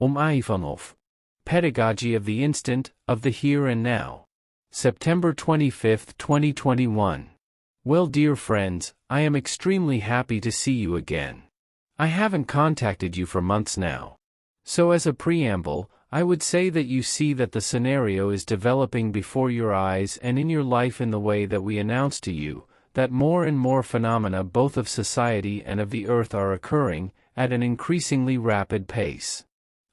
Aïvanhov. Pedagogy of the Instant, of the Here and Now. September 25, 2021. Well, dear friends, I am extremely happy to see you again. I haven't contacted you for months now. So as a preamble, I would say that you see that the scenario is developing before your eyes and in your life in the way that we announced to you, that more and more phenomena both of society and of the earth are occurring, at an increasingly rapid pace.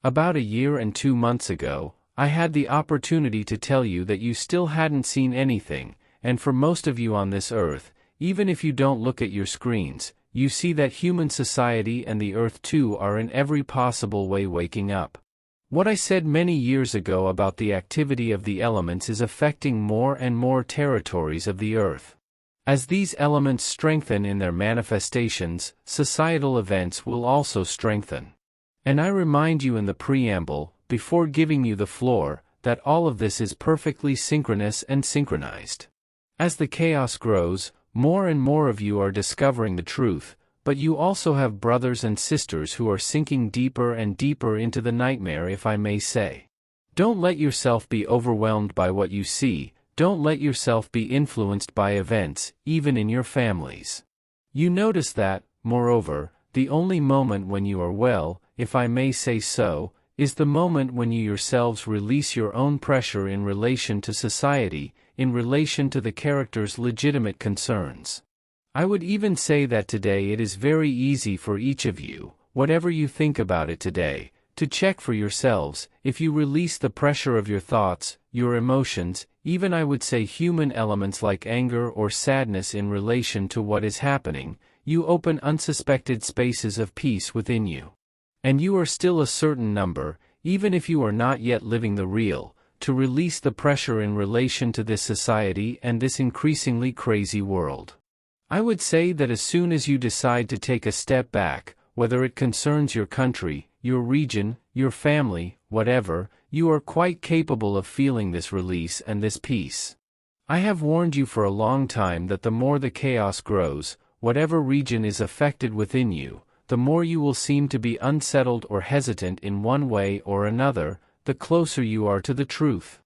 About a year and 2 months ago, I had the opportunity to tell you that you still hadn't seen anything, and for most of you on this earth, even if you don't look at your screens, you see that human society and the earth too are in every possible way waking up. What I said many years ago about the activity of the elements is affecting more and more territories of the earth. As these elements strengthen in their manifestations, societal events will also strengthen. And I remind you in the preamble, before giving you the floor, that all of this is perfectly synchronous and synchronized. As the chaos grows, more and more of you are discovering the truth, but you also have brothers and sisters who are sinking deeper and deeper into the nightmare, if I may say. Don't let yourself be overwhelmed by what you see, don't let yourself be influenced by events, even in your families. You notice that, moreover, the only moment when you are well, if I may say so, is the moment when you yourselves release your own pressure in relation to society, in relation to the character's legitimate concerns. I would even say that today it is very easy for each of you, whatever you think about it today, to check for yourselves, if you release the pressure of your thoughts, your emotions, even I would say human elements like anger or sadness in relation to what is happening, you open unsuspected spaces of peace within you. And you are still a certain number, even if you are not yet living the real, to release the pressure in relation to this society and this increasingly crazy world. I would say that as soon as you decide to take a step back, whether it concerns your country, your region, your family, whatever, you are quite capable of feeling this release and this peace. I have warned you for a long time that the more the chaos grows, whatever region is affected within you, the more you will seem to be unsettled or hesitant in one way or another, the closer you are to the truth.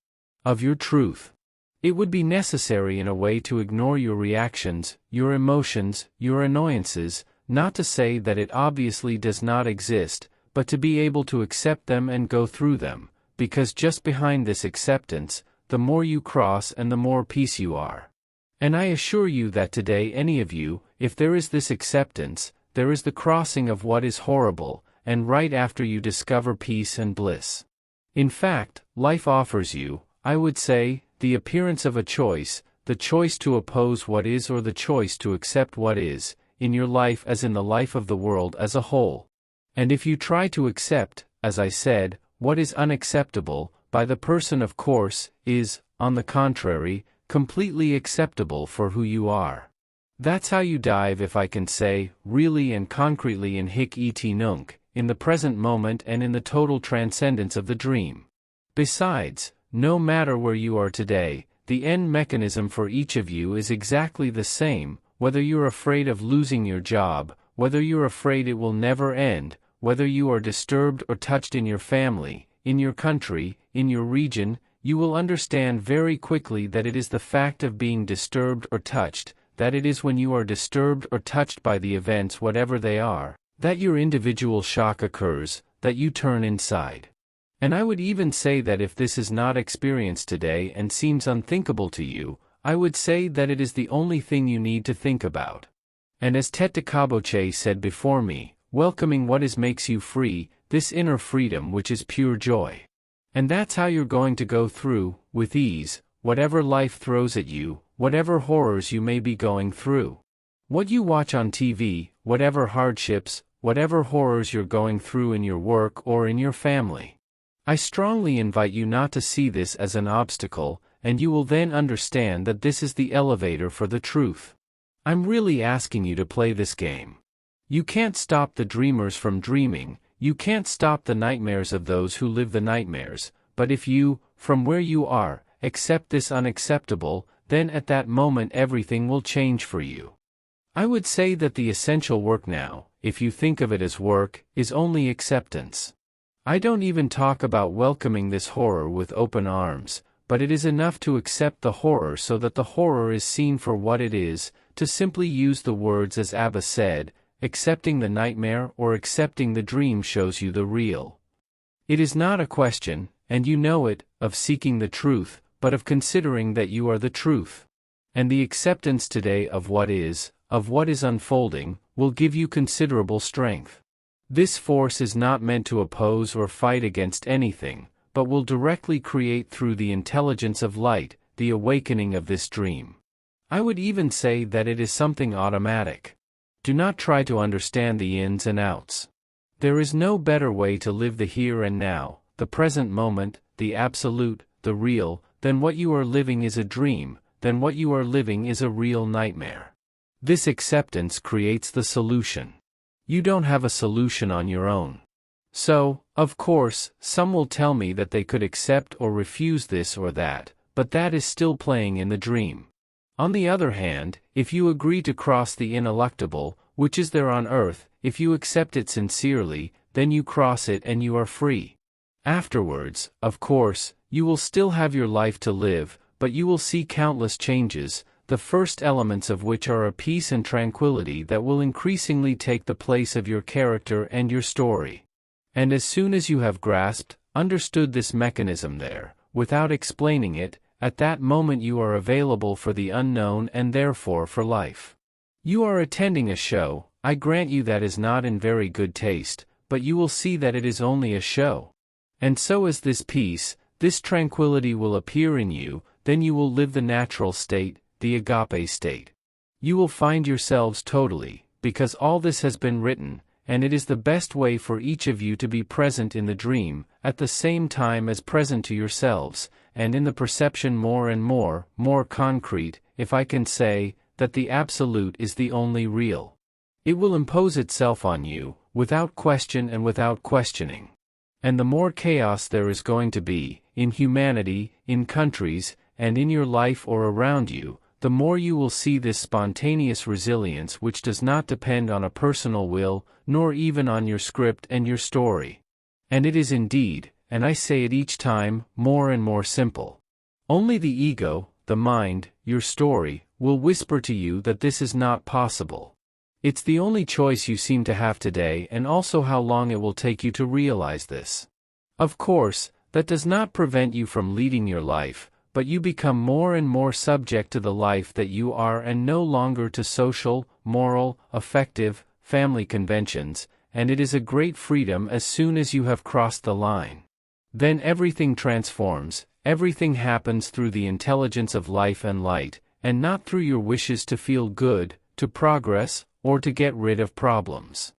Of your truth. It would be necessary in a way to ignore your reactions, your emotions, your annoyances, not to say that it obviously does not exist, but to be able to accept them and go through them, because just behind this acceptance, the more you cross and the more peace you are. And I assure you that today any of you, if there is this acceptance, there is the crossing of what is horrible, and right after you discover peace and bliss. In fact, life offers you, I would say, the appearance of a choice, the choice to oppose what is or the choice to accept what is, in your life as in the life of the world as a whole. And if you try to accept, as I said, what is unacceptable, by the person of course, is, on the contrary, completely acceptable for who you are. That's how you dive, if I can say, really and concretely in hic et nunc, in the present moment and in the total transcendence of the dream. Besides, no matter where you are today, the end mechanism for each of you is exactly the same, whether you're afraid of losing your job, whether you're afraid it will never end, whether you are disturbed or touched in your family, in your country, in your region, you will understand very quickly that it is the fact of being disturbed or touched, that it is when you are disturbed or touched by the events whatever they are, that your individual shock occurs, that you turn inside. And I would even say that if this is not experienced today and seems unthinkable to you, I would say that it is the only thing you need to think about. And as Tete Caboche said before me, welcoming what is makes you free, this inner freedom which is pure joy. And that's how you're going to go through, with ease, whatever life throws at you, whatever horrors you may be going through. What you watch on TV, whatever hardships, whatever horrors you're going through in your work or in your family. I strongly invite you not to see this as an obstacle, and you will then understand that this is the elevator for the truth. I'm really asking you to play this game. You can't stop the dreamers from dreaming, you can't stop the nightmares of those who live the nightmares, but if you, from where you are, accept this unacceptable, then at that moment everything will change for you. I would say that the essential work now, if you think of it as work, is only acceptance. I don't even talk about welcoming this horror with open arms, but it is enough to accept the horror so that the horror is seen for what it is, to simply use the words as Abba said, accepting the nightmare or accepting the dream shows you the real. It is not a question, and you know it, of seeking the truth, but of considering that you are the truth. And the acceptance today of what is unfolding, will give you considerable strength. This force is not meant to oppose or fight against anything, but will directly create through the intelligence of light, the awakening of this dream. I would even say that it is something automatic. Do not try to understand the ins and outs. There is no better way to live the here and now, the present moment, the absolute, the real, than what you are living is a dream, than what you are living is a real nightmare. This acceptance creates the solution. You don't have a solution on your own. So, of course, some will tell me that they could accept or refuse this or that, but that is still playing in the dream. On the other hand, if you agree to cross the ineluctable, which is there on earth, if you accept it sincerely, then you cross it and you are free. Afterwards, of course, you will still have your life to live, but you will see countless changes, the first elements of which are a peace and tranquility that will increasingly take the place of your character and your story. And as soon as you have grasped, understood this mechanism there, without explaining it, at that moment you are available for the unknown and therefore for life. You are attending a show, I grant you that is not in very good taste, but you will see that it is only a show. And so as this peace, this tranquility will appear in you, then you will live the natural state, the agape state. You will find yourselves totally, because all this has been written, and it is the best way for each of you to be present in the dream, at the same time as present to yourselves, and in the perception more and more concrete, if I can say, that the absolute is the only real. It will impose itself on you, without question and without questioning. And the more chaos there is going to be, in humanity, in countries, and in your life or around you, the more you will see this spontaneous resilience which does not depend on a personal will, nor even on your script and your story. And it is indeed, and I say it each time, more and more simple. Only the ego, the mind, your story, will whisper to you that this is not possible. It's the only choice you seem to have today and also how long it will take you to realize this. Of course, that does not prevent you from leading your life, but you become more and more subject to the life that you are and no longer to social, moral, affective, family conventions, and it is a great freedom as soon as you have crossed the line. Then everything transforms, everything happens through the intelligence of life and light, and not through your wishes to feel good, to progress, or to get rid of problems.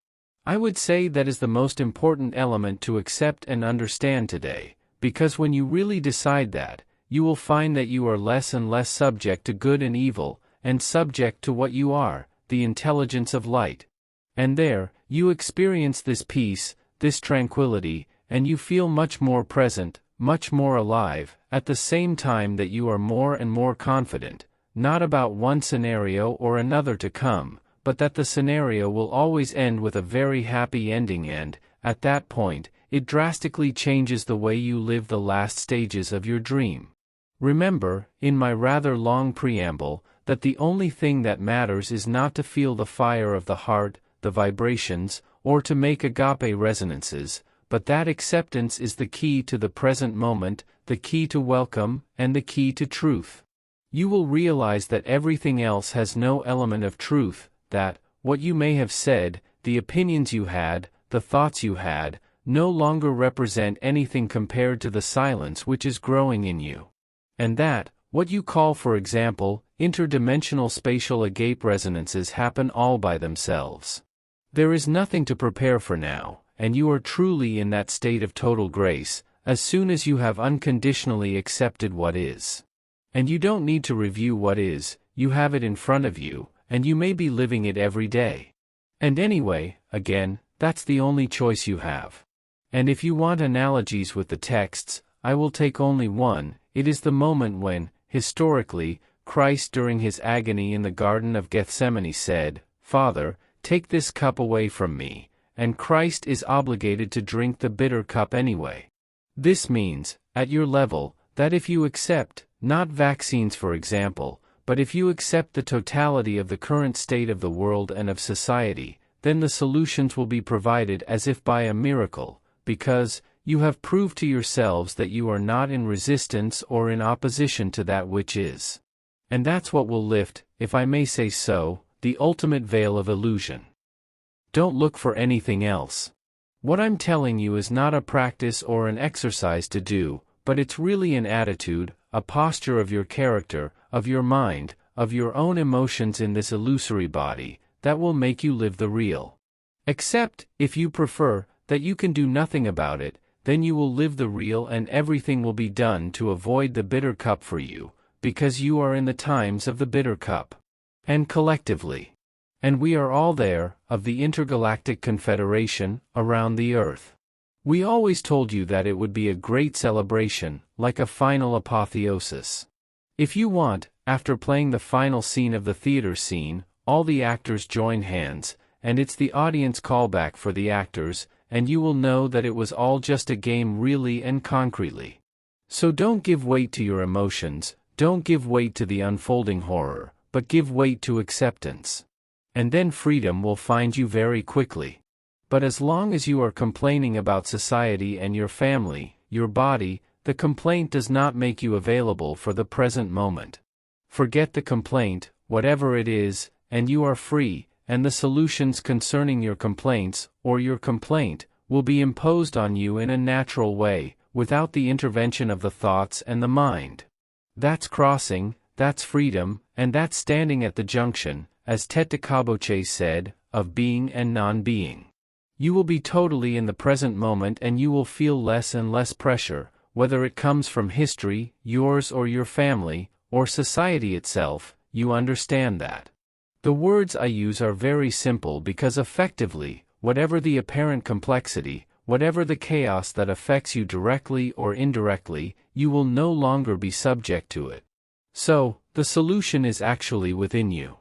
I would say that is the most important element to accept and understand today, because when you really decide that, you will find that you are less and less subject to good and evil, and subject to what you are, the intelligence of light. And there, you experience this peace, this tranquility, and you feel much more present, much more alive, at the same time that you are more and more confident, not about one scenario or another to come, but that the scenario will always end with a very happy ending and, at that point, it drastically changes the way you live the last stages of your dream. Remember, in my rather long preamble, that the only thing that matters is not to feel the fire of the heart, the vibrations, or to make agape resonances, but that acceptance is the key to the present moment, the key to welcome, and the key to truth. You will realize that everything else has no element of truth, that, what you may have said, the opinions you had, the thoughts you had, no longer represent anything compared to the silence which is growing in you. And that, what you call for example, interdimensional spatial agape resonances happen all by themselves. There is nothing to prepare for now, and you are truly in that state of total grace, as soon as you have unconditionally accepted what is. And you don't need to review what is, you have it in front of you, and you may be living it every day. And anyway, again, that's the only choice you have. And if you want analogies with the texts, I will take only one. It is the moment when, historically, Christ during his agony in the Garden of Gethsemane said, "Father, take this cup away from me," and Christ is obligated to drink the bitter cup anyway. This means, at your level, that if you accept, not vaccines for example, but if you accept the totality of the current state of the world and of society, then the solutions will be provided as if by a miracle, because you have proved to yourselves that you are not in resistance or in opposition to that which is. And that's what will lift, if I may say so, the ultimate veil of illusion. Don't look for anything else. What I'm telling you is not a practice or an exercise to do, but it's really an attitude, a posture of your character, of your mind, of your own emotions in this illusory body, that will make you live the real. Except, if you prefer, that you can do nothing about it, then you will live the real and everything will be done to avoid the bitter cup for you, because you are in the times of the bitter cup. And collectively. And we are all there, of the intergalactic confederation, around the earth. We always told you that it would be a great celebration, like a final apotheosis. If you want, after playing the final scene of the theater scene, all the actors join hands, and it's the audience callback for the actors, and you will know that it was all just a game really and concretely. So don't give weight to your emotions, don't give weight to the unfolding horror, but give weight to acceptance. And then freedom will find you very quickly. But as long as you are complaining about society and your family, your body, the complaint does not make you available for the present moment. Forget the complaint, whatever it is, and you are free, and the solutions concerning your complaints, or your complaint, will be imposed on you in a natural way, without the intervention of the thoughts and the mind. That's crossing, that's freedom, and that's standing at the junction, as Tete Caboche said, of being and non-being. You will be totally in the present moment and you will feel less and less pressure, whether it comes from history, yours or your family, or society itself, you understand that. The words I use are very simple because effectively, whatever the apparent complexity, whatever the chaos that affects you directly or indirectly, you will no longer be subject to it. So, the solution is actually within you.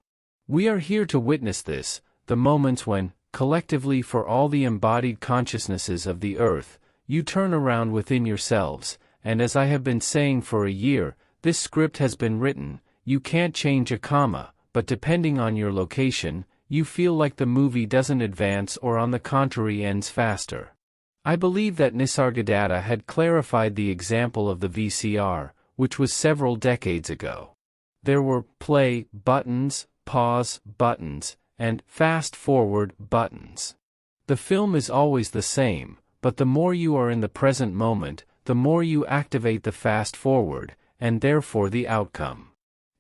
We are here to witness this, the moments when, collectively for all the embodied consciousnesses of the earth, you turn around within yourselves, and as I have been saying for a year, this script has been written, you can't change a comma, but depending on your location, you feel like the movie doesn't advance or on the contrary ends faster. I believe that Nisargadatta had clarified the example of the VCR, which was several decades ago. There were play buttons, pause buttons, and fast-forward buttons. The film is always the same, but the more you are in the present moment, the more you activate the fast-forward, and therefore the outcome.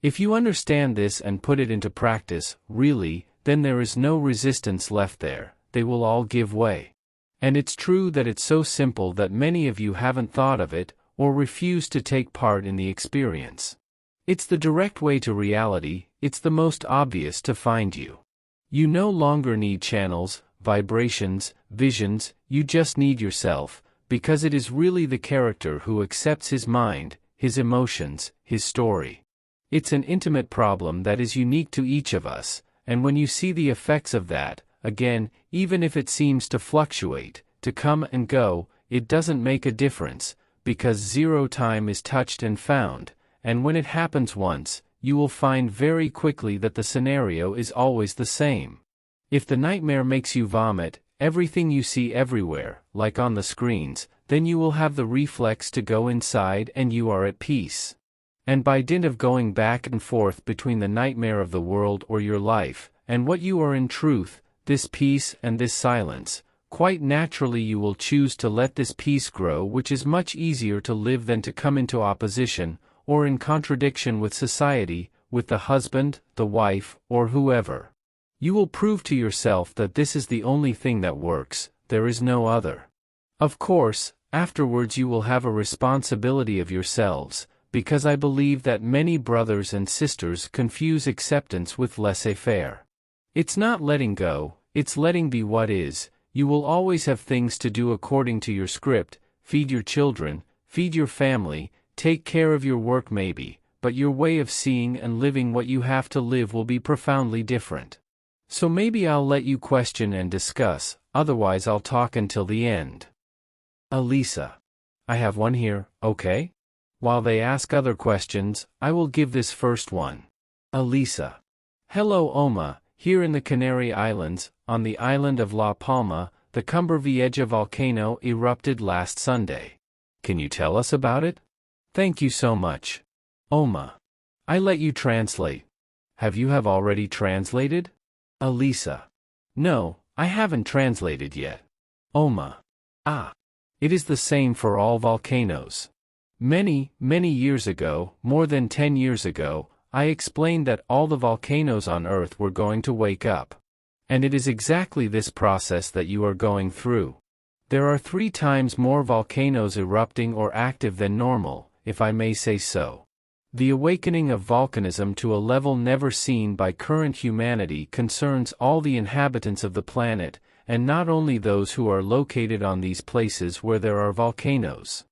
If you understand this and put it into practice, really, then there is no resistance left there, they will all give way. And it's true that it's so simple that many of you haven't thought of it, or refuse to take part in the experience. It's the direct way to reality, it's the most obvious to find you. You no longer need channels, vibrations, visions, you just need yourself, because it is really the character who accepts his mind, his emotions, his story. It's an intimate problem that is unique to each of us, and when you see the effects of that, again, even if it seems to fluctuate, to come and go, it doesn't make a difference, because zero time is touched and found, and when it happens once, you will find very quickly that the scenario is always the same. If the nightmare makes you vomit, everything you see everywhere, like on the screens, then you will have the reflex to go inside and you are at peace. And by dint of going back and forth between the nightmare of the world or your life, and what you are in truth, this peace and this silence, quite naturally you will choose to let this peace grow, which is much easier to live than to come into opposition, or in contradiction with society, with the husband, the wife, or whoever. You will prove to yourself that this is the only thing that works, there is no other. Of course, afterwards you will have a responsibility of yourselves, because I believe that many brothers and sisters confuse acceptance with laissez-faire. It's not letting go, it's letting be what is. You will always have things to do according to your script, feed your children, feed your family, take care of your work maybe, but your way of seeing and living what you have to live will be profoundly different. So maybe I'll let you question and discuss, otherwise I'll talk until the end. Elisa. I have one here, okay? While they ask other questions, I will give this first one. Elisa. Hello Oma, here in the Canary Islands, on the island of La Palma, the Cumbre Vieja volcano erupted last Sunday. Can you tell us about it? Thank you so much. Oma. I let you translate. Have you already translated? Elisa. No, I haven't translated yet. Oma. Ah. It is the same for all volcanoes. Many years ago, more than 10 years ago, I explained that all the volcanoes on Earth were going to wake up. And it is exactly this process that you are going through. There are 3 times more volcanoes erupting or active than normal, if I may say so. The awakening of volcanism to a level never seen by current humanity concerns all the inhabitants of the planet, and not only those who are located on these places where there are volcanoes.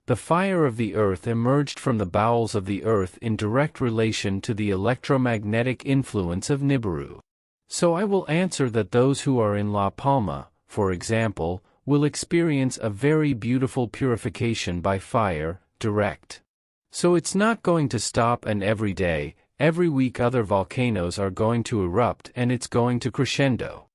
The fire of the Earth emerged from the bowels of the Earth in direct relation to the electromagnetic influence of Nibiru. So I will answer that those who are in La Palma, for example, will experience a very beautiful purification by fire, direct. So it's not going to stop, and every day, every week other volcanoes are going to erupt and it's going to crescendo.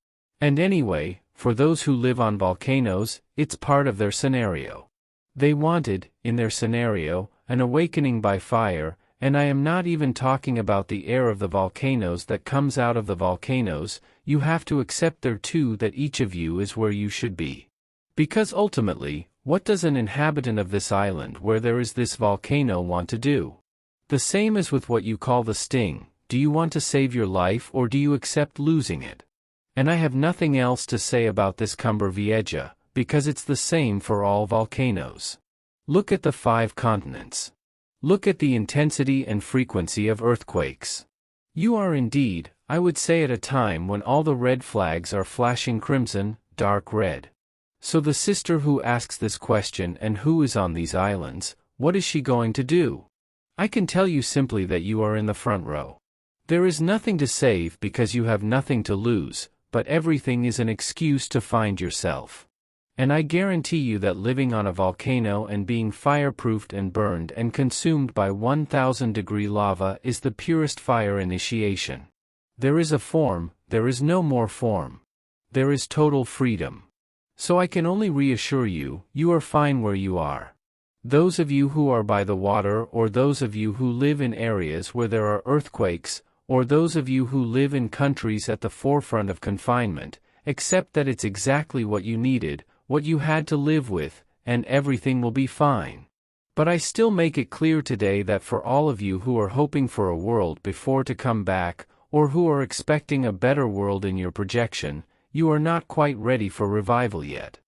And anyway, for those who live on volcanoes, it's part of their scenario. They wanted, in their scenario, an awakening by fire, and I am not even talking about the air of the volcanoes that comes out of the volcanoes. You have to accept there too that each of you is where you should be. Because ultimately, what does an inhabitant of this island where there is this volcano want to do? The same as with what you call the sting. Do you want to save your life or do you accept losing it? And I have nothing else to say about this Cumbre Vieja, because it's the same for all volcanoes. Look at the 5 continents. Look at the intensity and frequency of earthquakes. You are indeed, I would say, at a time when all the red flags are flashing crimson, dark red. So the sister who asks this question and who is on these islands, what is she going to do? I can tell you simply that you are in the front row. There is nothing to save because you have nothing to lose, but everything is an excuse to find yourself. And I guarantee you that living on a volcano and being fireproofed and burned and consumed by 1,000-degree lava is the purest fire initiation. There is a form, there is no more form. There is total freedom. So I can only reassure you, you are fine where you are. Those of you who are by the water, or those of you who live in areas where there are earthquakes, or those of you who live in countries at the forefront of confinement, accept that it's exactly what you needed, what you had to live with, and everything will be fine. But I still make it clear today that for all of you who are hoping for a world before to come back, or who are expecting a better world in your projection, you are not quite ready for revival yet.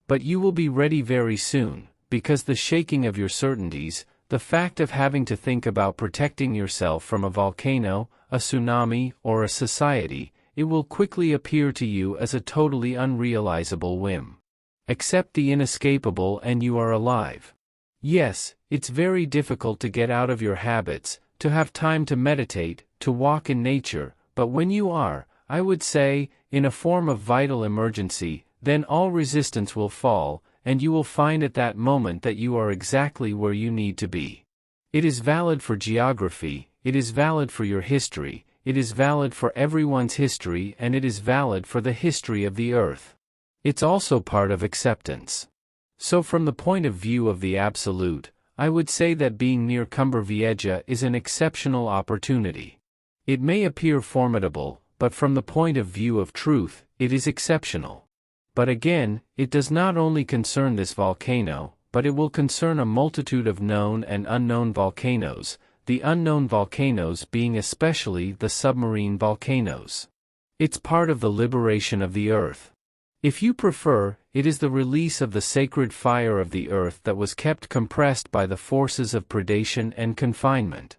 But you will be ready very soon, because the shaking of your certainties, the fact of having to think about protecting yourself from a volcano, a tsunami, or a society, it will quickly appear to you as a totally unrealizable whim. Accept the inescapable and you are alive. Yes, it's very difficult to get out of your habits, to have time to meditate, to walk in nature, but when you are, I would say, in a form of vital emergency, then all resistance will fall, and you will find at that moment that you are exactly where you need to be. It is valid for geography, it is valid for your history, it is valid for everyone's history, and it is valid for the history of the earth. It's also part of acceptance. So from the point of view of the absolute, I would say that being near Cumbre Vieja is an exceptional opportunity. It may appear formidable, but from the point of view of truth, it is exceptional. But again, it does not only concern this volcano, but it will concern a multitude of known and unknown volcanoes, the unknown volcanoes being especially the submarine volcanoes. It's part of the liberation of the earth. If you prefer, it is the release of the sacred fire of the earth that was kept compressed by the forces of predation and confinement.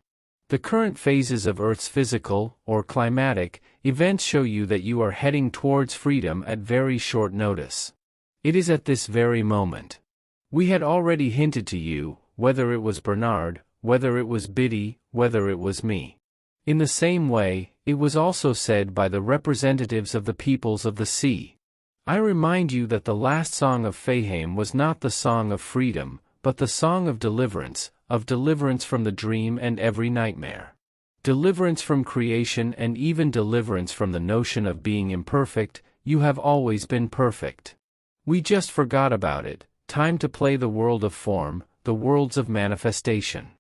The current phases of Earth's physical, or climatic, events show you that you are heading towards freedom at very short notice. It is at this very moment. We had already hinted to you, whether it was Bernard, whether it was Biddy, whether it was me. In the same way, it was also said by the representatives of the peoples of the sea. I remind you that the last song of Fahim was not the song of freedom, but the song of deliverance from the dream and every nightmare. Deliverance from creation and even deliverance from the notion of being imperfect. You have always been perfect. We just forgot about it. Time to play the world of form, the worlds of manifestation.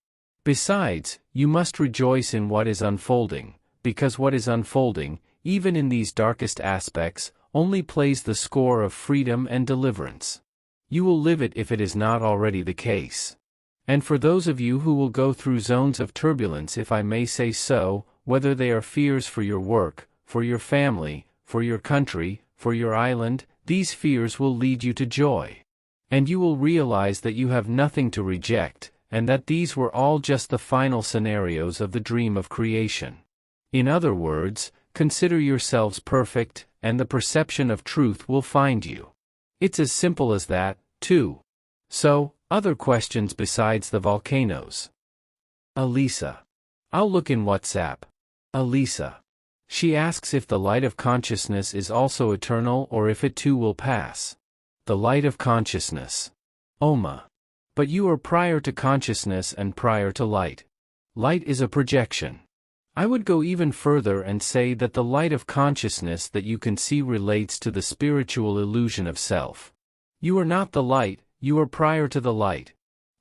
Besides, you must rejoice in what is unfolding, because what is unfolding, even in these darkest aspects, only plays the score of freedom and deliverance. You will live it if it is not already the case. And for those of you who will go through zones of turbulence, if I may say so, whether they are fears for your work, for your family, for your country, for your island, these fears will lead you to joy. And you will realize that you have nothing to reject, and that these were all just the final scenarios of the dream of creation. In other words, consider yourselves perfect, and the perception of truth will find you. It's as simple as that, too. So, other questions besides the volcanoes? Elisa. I'll look in WhatsApp. Elisa. She asks if the light of consciousness is also eternal or if it too will pass. The light of consciousness. Oma. But you are prior to consciousness and prior to light. Light is a projection. I would go even further and say that the light of consciousness that you can see relates to the spiritual illusion of self. You are not the light, you are prior to the light.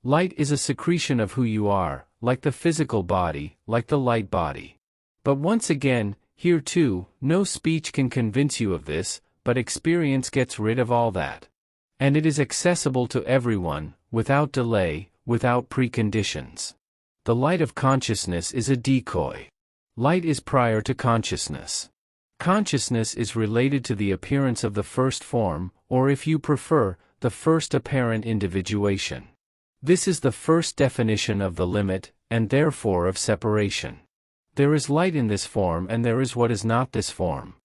Light is a secretion of who you are, like the physical body, like the light body. But once again, here too, no speech can convince you of this, but experience gets rid of all that. And it is accessible to everyone, without delay, without preconditions. The light of consciousness is a decoy. Light is prior to consciousness. Consciousness is related to the appearance of the first form, or if you prefer, the first apparent individuation. This is the first definition of the limit, and therefore of separation. There is light in this form and there is what is not this form.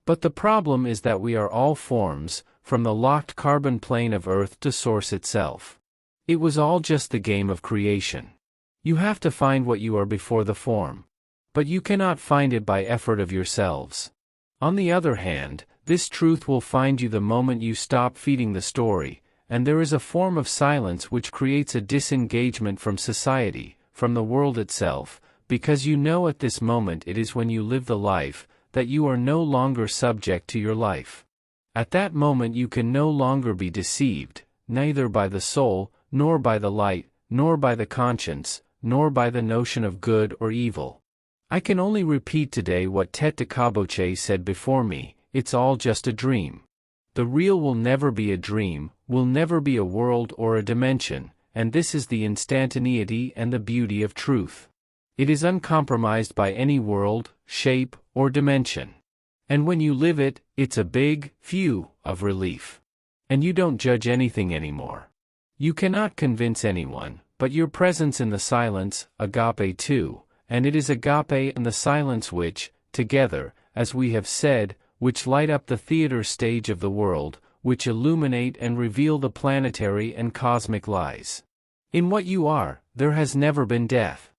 But the problem is that we are all forms, from the locked carbon plane of Earth to Source itself. It was all just the game of creation. You have to find what you are before the form. But you cannot find it by effort of yourselves. On the other hand, this truth will find you the moment you stop feeding the story, and there is a form of silence which creates a disengagement from society, from the world itself, because you know at this moment it is when you live the life, that you are no longer subject to your life. At that moment you can no longer be deceived, neither by the soul, nor by the light, nor by the conscience, nor by the notion of good or evil. I can only repeat today what Tete Kaboche said before me, it's all just a dream. The real will never be a dream, will never be a world or a dimension, and this is the instantaneity and the beauty of truth. It is uncompromised by any world, shape, or dimension. And when you live it, it's a big, phew, of relief. And you don't judge anything anymore. You cannot convince anyone, but your presence in the silence, agape too, and it is agape and the silence which, together, as we have said, which light up the theater stage of the world, which illuminate and reveal the planetary and cosmic lies. In what you are, there has never been death.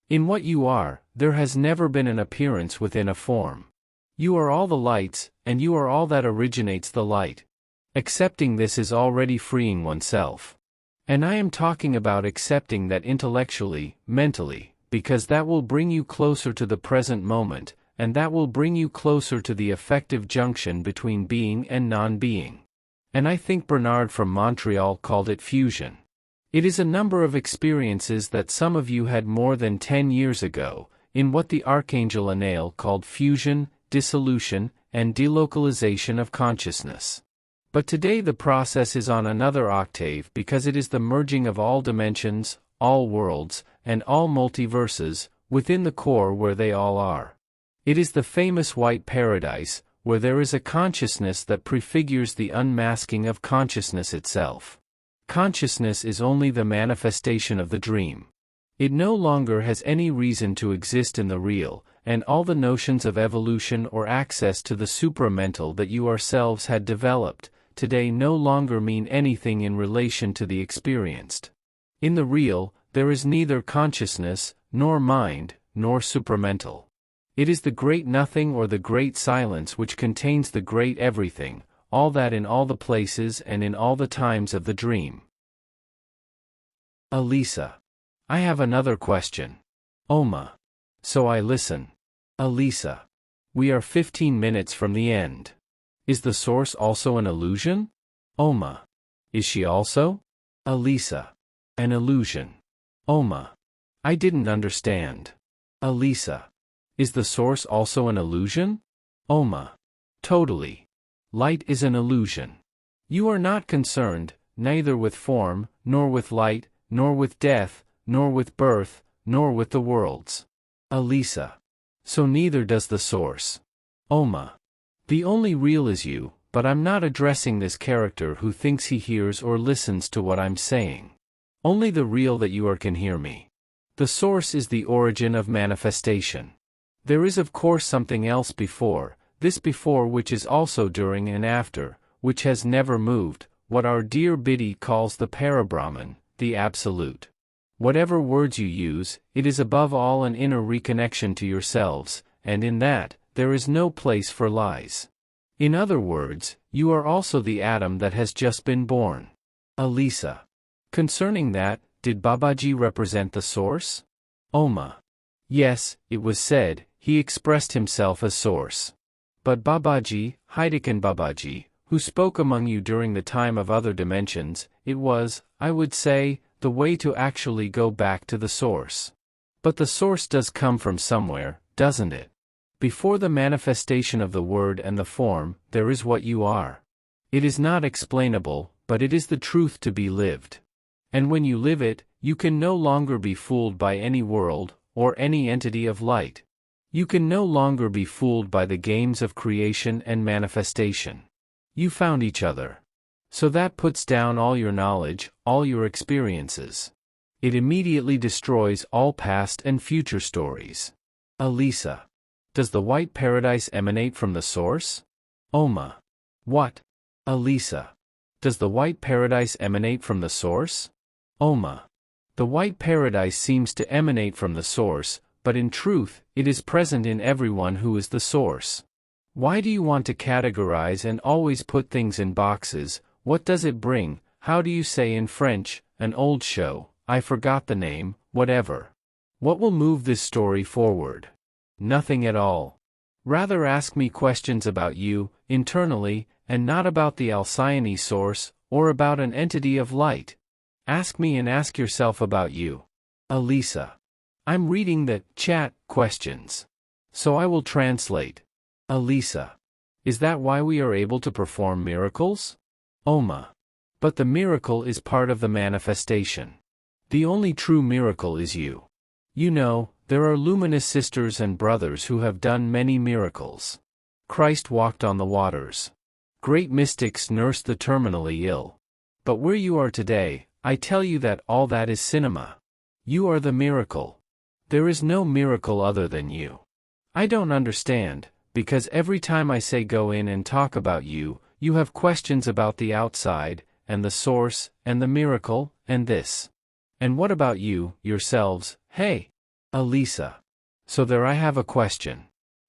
In what you are, there has never been an appearance within a form. You are all the lights, and you are all that originates the light. Accepting this is already freeing oneself. And I am talking about accepting that intellectually, mentally, because that will bring you closer to the present moment, and that will bring you closer to the effective junction between being and non-being. And I think Bernard from Montreal called it fusion. It is a number of experiences that some of you had more than 10 years ago, in what the Archangel Anael called fusion, dissolution, and delocalization of consciousness. But today the process is on another octave because it is the merging of all dimensions, all worlds, and all multiverses, within the core where they all are. It is the famous white paradise, where there is a consciousness that prefigures the unmasking of consciousness itself. Consciousness is only the manifestation of the dream. It no longer has any reason to exist in the real, and all the notions of evolution or access to the supramental that you yourselves had developed, today no longer mean anything in relation to the experienced. In the real, there is neither consciousness, nor mind, nor supramental. It is the great nothing or the great silence which contains the great everything, all that in all the places and in all the times of the dream. Elisa. I have another question. Oma. So I listen. Elisa. We are 15 minutes from the end. Is the source also an illusion? Oma. Is she also? Elisa. An illusion. Oma. I didn't understand. Elisa. Is the source also an illusion? Oma. Totally. Light is an illusion. You are not concerned, neither with form, nor with light, nor with death, nor with birth, nor with the worlds. Elisa. So neither does the source. Oma. The only real is you, but I'm not addressing this character who thinks he hears or listens to what I'm saying. Only the real that you are can hear me. The source is the origin of manifestation. There is of course something else before, this before which is also during and after, which has never moved, what our dear Biddy calls the Parabrahman, the Absolute. Whatever words you use, it is above all an inner reconnection to yourselves, and in that, there is no place for lies. In other words, you are also the atom that has just been born. Elisa. Concerning that, did Babaji represent the source? Oma. Yes, it was said, he expressed himself as source. But Babaji, Heidekan Babaji, who spoke among you during the time of other dimensions, it was, I would say, the way to actually go back to the source. But the source does come from somewhere, doesn't it? Before the manifestation of the word and the form, there is what you are. It is not explainable, but it is the truth to be lived. And when you live it, you can no longer be fooled by any world, or any entity of light. You can no longer be fooled by the games of creation and manifestation. You found each other. So that puts down all your knowledge, all your experiences. It immediately destroys all past and future stories. Elisa. Does the white paradise emanate from the source? Oma. What? Elisa. Does the white paradise emanate from the source? Oma. The white paradise seems to emanate from the source, but in truth, it is present in everyone who is the source. Why do you want to categorize and always put things in boxes? What does it bring? How do you say in French, an old show, I forgot the name, whatever. What will move this story forward? Nothing at all. Rather ask me questions about you, internally, and not about the Alcyone source, or about an entity of light. Ask me and ask yourself about you. Elisa. I'm reading the chat questions. So I will translate. Elisa. Is that why we are able to perform miracles? Oma. But the miracle is part of the manifestation. The only true miracle is you. You know, there are luminous sisters and brothers who have done many miracles. Christ walked on the waters. Great mystics nursed the terminally ill. But where you are today, I tell you that all that is cinema. You are the miracle. There is no miracle other than you. I don't understand, because every time I say go in and talk about you, you have questions about the outside, and the source, and the miracle, and this. And what about you, yourselves, hey? Elisa. So there I have a question.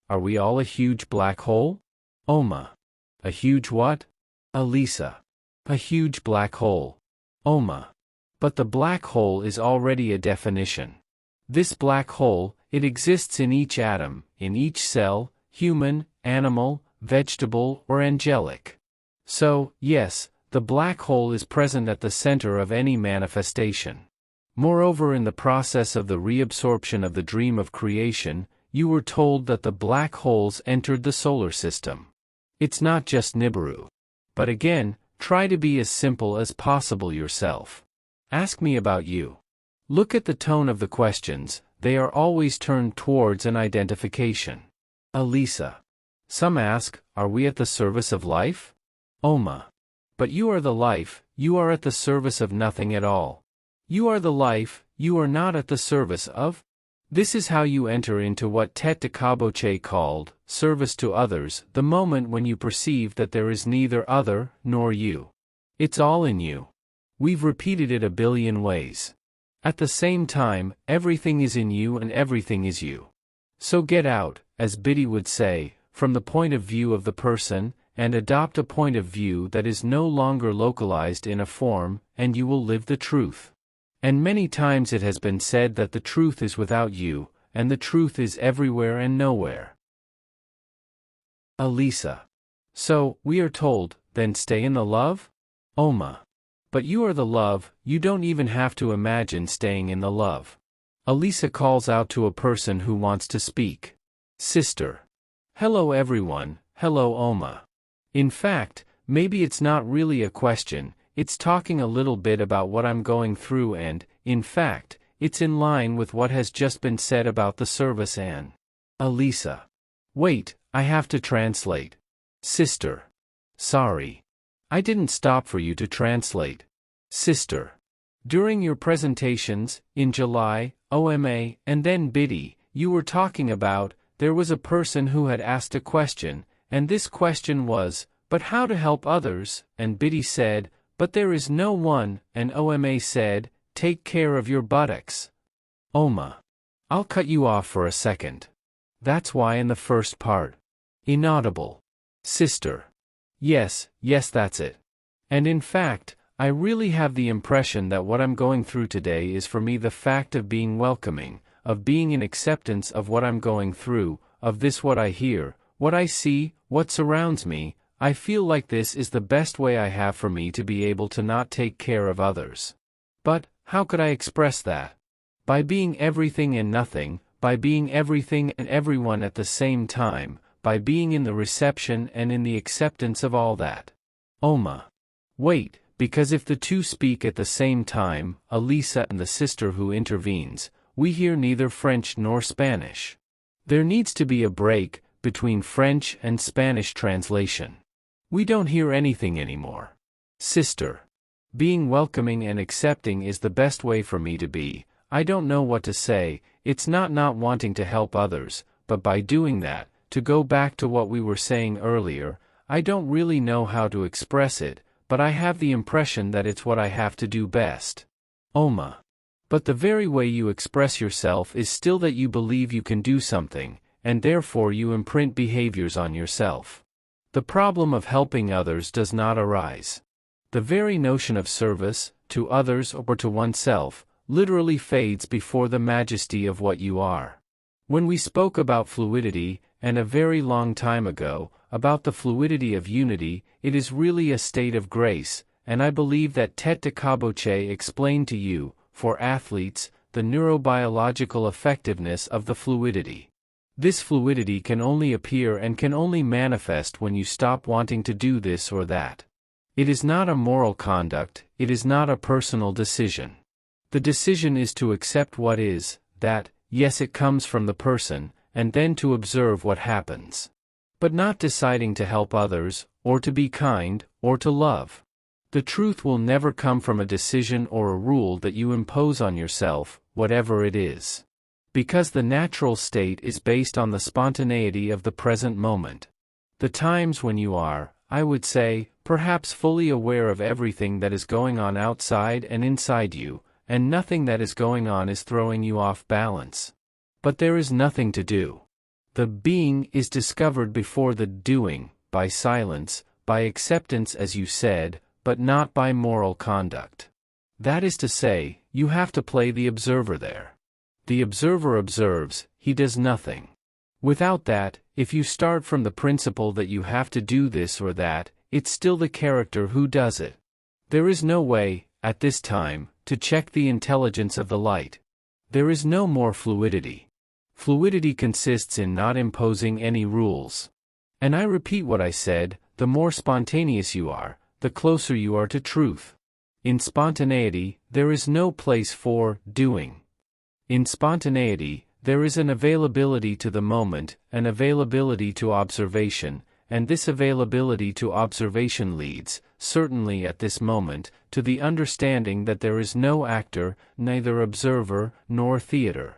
Are we all a huge black hole? Oma. A huge what? Elisa. A huge black hole. Oma. But the black hole is already a definition. This black hole, it exists in each atom, in each cell, human, animal, vegetable, or angelic. So, yes, the black hole is present at the center of any manifestation. Moreover, in the process of the reabsorption of the dream of creation, you were told that the black holes entered the solar system. It's not just Nibiru. But again, try to be as simple as possible yourself. Ask me about you. Look at the tone of the questions, they are always turned towards an identification. Elisa. Some ask, are we at the service of life? Oma. But you are the life, you are at the service of nothing at all. You are the life, you are not at the service of? This is how you enter into what Tete de Caboche called, service to others, the moment when you perceive that there is neither other, nor you. It's all in you. We've repeated it a billion ways. At the same time, everything is in you and everything is you. So get out, as Biddy would say, from the point of view of the person, and adopt a point of view that is no longer localized in a form, and you will live the truth. And many times it has been said that the truth is without you, and the truth is everywhere and nowhere. Elisa. So, we are told, then stay in the love? Oma. But you are the love, you don't even have to imagine staying in the love. Elisa calls out to a person who wants to speak. Sister. Hello everyone, hello Oma. In fact, maybe it's not really a question, it's talking a little bit about what I'm going through and, in fact, it's in line with what has just been said about the service and. Elisa. Wait, I have to translate. Sister. Sorry. I didn't stop for you to translate. Sister. During your presentations, in July, OMA, and then Biddy, you were talking about, there was a person who had asked a question, and this question was, but how to help others, and Biddy said, but there is no one, and OMA said, take care of your buttocks. Oma. I'll cut you off for a second. That's why in the first part. Inaudible. Sister. Yes, that's it. And in fact, I really have the impression that what I'm going through today is for me the fact of being welcoming, of being in acceptance of what I'm going through, of this what I hear, what I see, what surrounds me. I feel like this is the best way I have for me to be able to not take care of others. But, how could I express that? By being everything and nothing, by being everything and everyone at the same time, by being in the reception and in the acceptance of all that. Oma. Wait, because if the two speak at the same time, Elisa and the sister who intervenes, we hear neither French nor Spanish. There needs to be a break between French and Spanish translation. We don't hear anything anymore. Sister. Being welcoming and accepting is the best way for me to be. I don't know what to say, it's not wanting to help others, but by doing that, to go back to what we were saying earlier, I don't really know how to express it, but I have the impression that it's what I have to do best. Oma. But the very way you express yourself is still that you believe you can do something, and therefore you imprint behaviors on yourself. The problem of helping others does not arise. The very notion of service, to others or to oneself, literally fades before the majesty of what you are. When we spoke about fluidity, and a very long time ago, about the fluidity of unity, it is really a state of grace, and I believe that Tete Caboche explained to you, for athletes, the neurobiological effectiveness of the fluidity. This fluidity can only appear and can only manifest when you stop wanting to do this or that. It is not a moral conduct, it is not a personal decision. The decision is to accept what is, that, yes it comes from the person, and then to observe what happens. But not deciding to help others, or to be kind, or to love. The truth will never come from a decision or a rule that you impose on yourself, whatever it is. Because the natural state is based on the spontaneity of the present moment. The times when you are, I would say, perhaps fully aware of everything that is going on outside and inside you, and nothing that is going on is throwing you off balance. But there is nothing to do. The being is discovered before the doing, by silence, by acceptance as you said, but not by moral conduct. That is to say, you have to play the observer there. The observer observes, he does nothing. Without that, if you start from the principle that you have to do this or that, it's still the character who does it. There is no way, at this time, to check the intelligence of the light. There is no more fluidity. Fluidity consists in not imposing any rules. And I repeat what I said, the more spontaneous you are, the closer you are to truth. In spontaneity, there is no place for doing. In spontaneity, there is an availability to the moment, an availability to observation, and this availability to observation leads, certainly at this moment, to the understanding that there is no actor, neither observer, nor theater.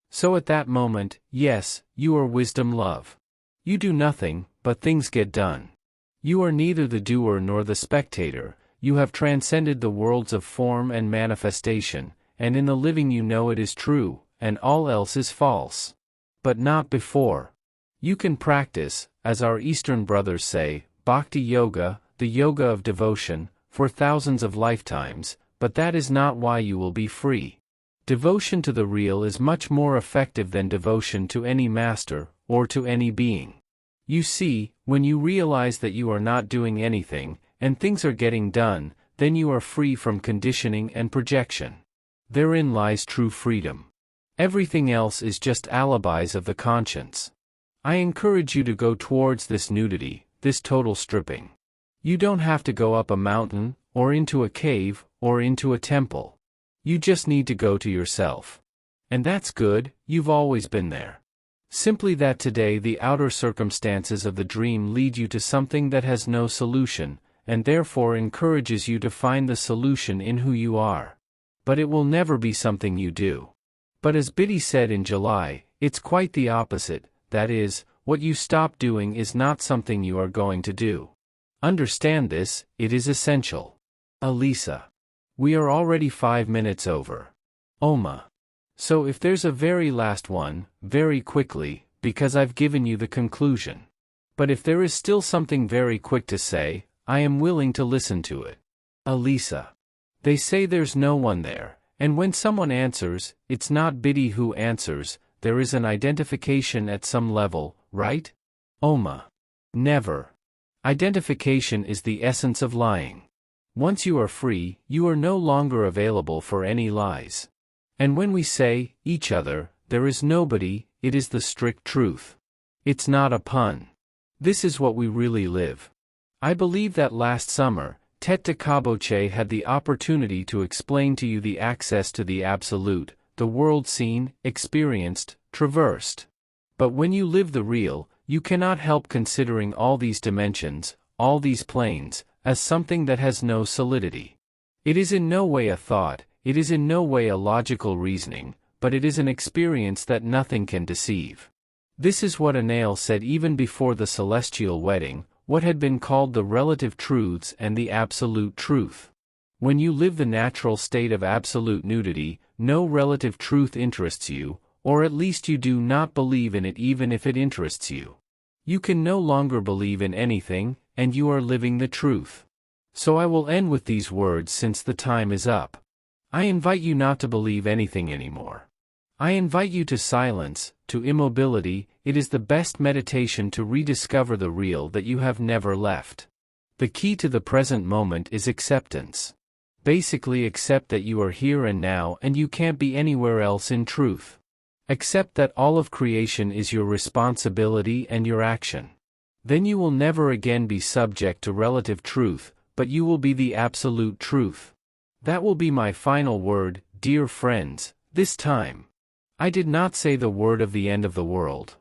So at that moment, yes, you are wisdom love. You do nothing, but things get done. You are neither the doer nor the spectator, you have transcended the worlds of form and manifestation, and in the living you know it is true, and all else is false. But not before. You can practice, as our Eastern brothers say, Bhakti Yoga, the yoga of devotion, for thousands of lifetimes, but that is not why you will be free. Devotion to the real is much more effective than devotion to any master, or to any being. You see, when you realize that you are not doing anything, and things are getting done, then you are free from conditioning and projection. Therein lies true freedom. Everything else is just alibis of the conscience. I encourage you to go towards this nudity, this total stripping. You don't have to go up a mountain, or into a cave, or into a temple. You just need to go to yourself. And that's good, you've always been there. Simply that today the outer circumstances of the dream lead you to something that has no solution, and therefore encourages you to find the solution in who you are. But it will never be something you do. But as Biddy said in July, it's quite the opposite, that is, what you stop doing is not something you are going to do. Understand this, it is essential. Elisa. We are already 5 minutes over. Oma. So if there's a very last one, very quickly, because I've given you the conclusion. But if there is still something very quick to say, I am willing to listen to it. Elisa. They say there's no one there, and when someone answers, it's not Biddy who answers, there is an identification at some level, right? Oma. Never. Identification is the essence of lying. Once you are free, you are no longer available for any lies. And when we say, each other, there is nobody, it is the strict truth. It's not a pun. This is what we really live. I believe that last summer, Tete Caboche had the opportunity to explain to you the access to the absolute, the world seen, experienced, traversed. But when you live the real, you cannot help considering all these dimensions, all these planes, as something that has no solidity. It is in no way a thought, it is in no way a logical reasoning, but it is an experience that nothing can deceive. This is what Anael said even before the celestial wedding, what had been called the relative truths and the absolute truth. When you live the natural state of absolute nudity, no relative truth interests you, or at least you do not believe in it even if it interests you. You can no longer believe in anything, and you are living the truth. So I will end with these words since the time is up. I invite you not to believe anything anymore. I invite you to silence, to immobility. It is the best meditation to rediscover the real that you have never left. The key to the present moment is acceptance. Basically accept that you are here and now and you can't be anywhere else in truth. Accept that all of creation is your responsibility and your action. Then you will never again be subject to relative truth, but you will be the absolute truth. That will be my final word, dear friends, this time. I did not say the word of the end of the world.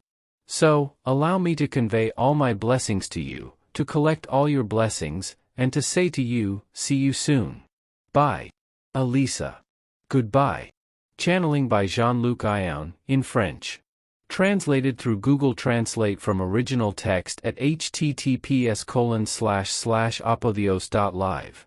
So, allow me to convey all my blessings to you, to collect all your blessings, and to say to you, see you soon. Bye. Elisa. Goodbye. Channeling by Jean-Luc Ayoun, in French. Translated through Google Translate from original text at https://apodios.live.